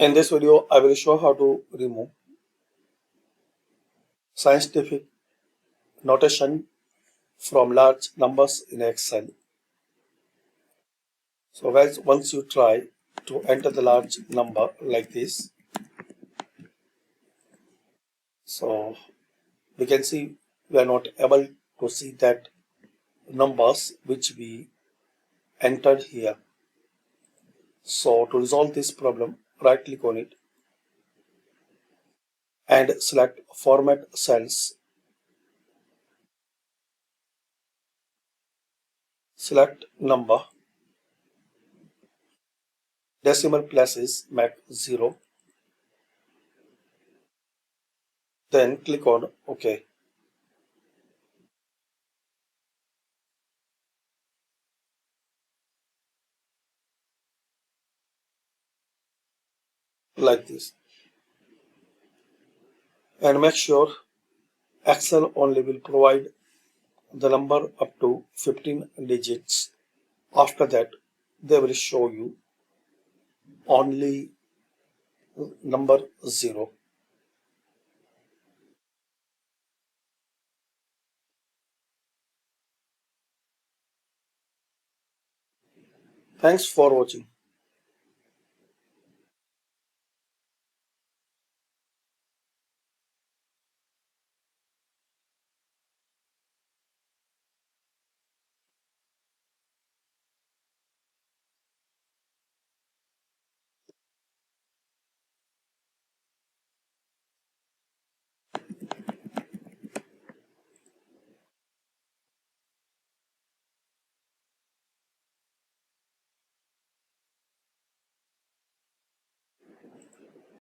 In this video, I will show how to remove scientific notation from large numbers in Excel. So guys, once you try to enter the large number like this, so we can see we are not able to see that numbers which we entered here. So to resolve this problem, right click on it and select Format Cells. Select number, decimal places make 0. Then click on OK. Like this. And make sure Excel only will provide the number up to 15 digits. After that, they will show you only number 0. Thanks for watching.